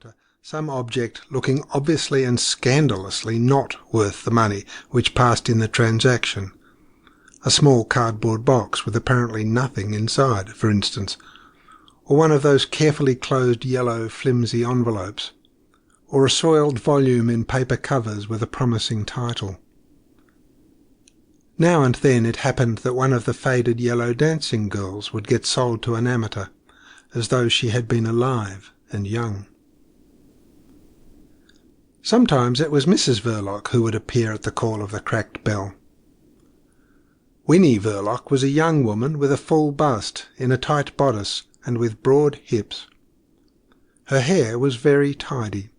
counter some object looking obviously and scandalously not worth the money which passed in the transaction. A small cardboard box with apparently nothing inside, for instance, or one of those carefully closed yellow flimsy envelopes, or a soiled volume in paper covers with a promising title. Now and then it happened that one of the faded yellow dancing girls would get sold to an amateur, as though she had been alive and young. Sometimes it was Mrs. Verloc who would appear at the call of the cracked bell. Winnie Verloc was a young woman with a full bust, in a tight bodice, and with broad hips. Her hair was very tidy.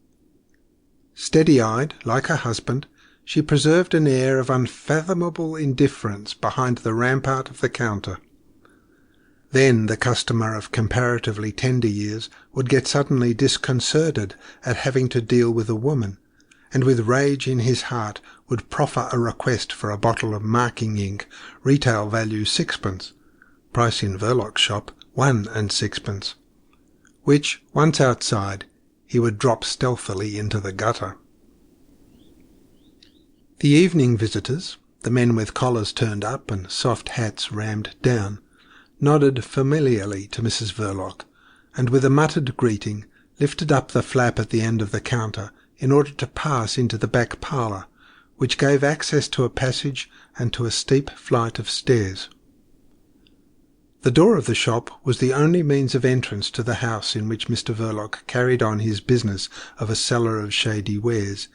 Steady-eyed, like her husband, she preserved an air of unfathomable indifference behind the rampart of the counter. Then the customer of comparatively tender years would get suddenly disconcerted at having to deal with a woman, and with rage in his heart would proffer a request for a bottle of marking ink, retail value 6d, price in Verloc's shop 1 and 6d, which, once outside, he would drop stealthily into the gutter. The evening visitors, the men with collars turned up and soft hats rammed down, nodded familiarly to Mrs. Verloc, and with a muttered greeting lifted up the flap at the end of the counter in order to pass into the back parlour, which gave access to a passage and to a steep flight of stairs. The door of the shop was the only means of entrance to the house in which Mr. Verloc carried on his business of a seller of shady wares,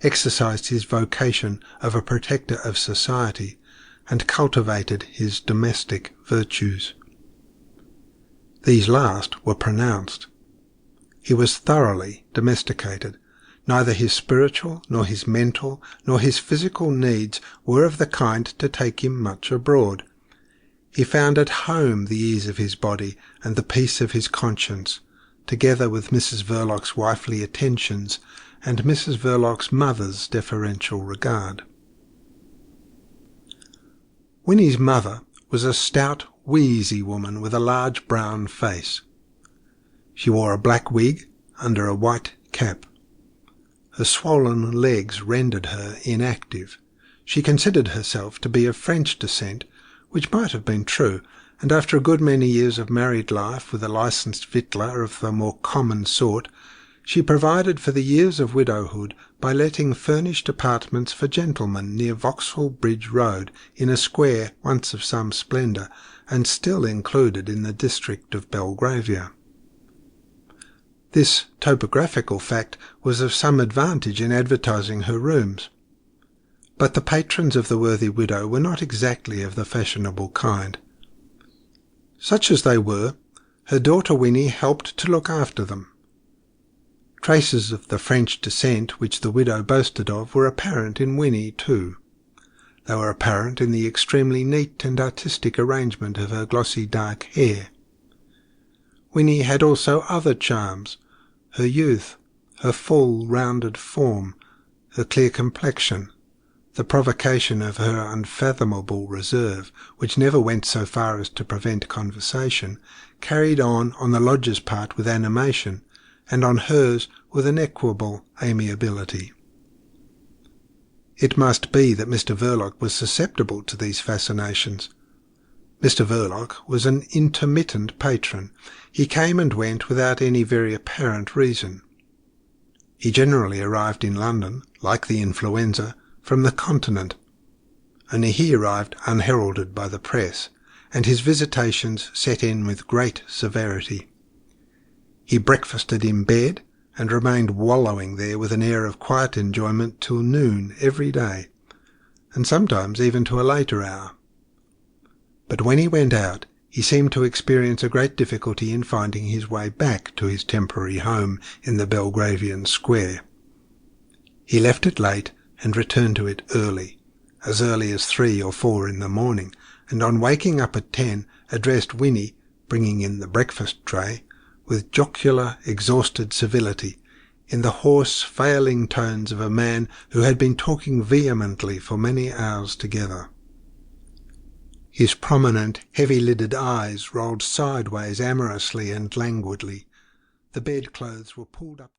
exercised his vocation of a protector of society, and cultivated his domestic virtues. These last were pronounced. He was thoroughly domesticated. Neither his spiritual, nor his mental, nor his physical needs were of the kind to take him much abroad. He found at home the ease of his body and the peace of his conscience, together with Mrs. Verloc's wifely attentions and Mrs. Verloc's mother's deferential regard. Winnie's mother was a stout, wheezy woman with a large brown face. She wore a black wig under a white cap. Her swollen legs rendered her inactive. She considered herself to be of French descent, which might have been true, and after a good many years of married life with a licensed victualler of the more common sort, she provided for the years of widowhood by letting furnished apartments for gentlemen near Vauxhall Bridge Road, in a square once of some splendour, and still included in the district of Belgravia. This topographical fact was of some advantage in advertising her rooms. But the patrons of the worthy widow were not exactly of the fashionable kind. Such as they were, her daughter Winnie helped to look after them. Traces of the French descent which the widow boasted of were apparent in Winnie too. They were apparent in the extremely neat and artistic arrangement of her glossy dark hair. Winnie had also other charms: her youth, her full rounded form, her clear complexion, the provocation of her unfathomable reserve, which never went so far as to prevent conversation, carried on the lodger's part with animation, and on hers with an equable amiability. It must be that Mr. Verloc was susceptible to these fascinations. Mr. Verloc was an intermittent patron. He came and went without any very apparent reason. He generally arrived in London, like the influenza, from the Continent. Only he arrived unheralded by the press, and his visitations set in with great severity. He breakfasted in bed, and remained wallowing there with an air of quiet enjoyment till noon every day, and sometimes even to a later hour. But when he went out, he seemed to experience a great difficulty in finding his way back to his temporary home in the Belgravian Square. He left it late and returned to it early as 3 or 4 in the morning, and on waking up at 10 addressed Winnie, bringing in the breakfast tray, with jocular, exhausted civility, in the hoarse, failing tones of a man who had been talking vehemently for many hours together. His prominent, heavy-lidded eyes rolled sideways amorously and languidly. The bedclothes were pulled up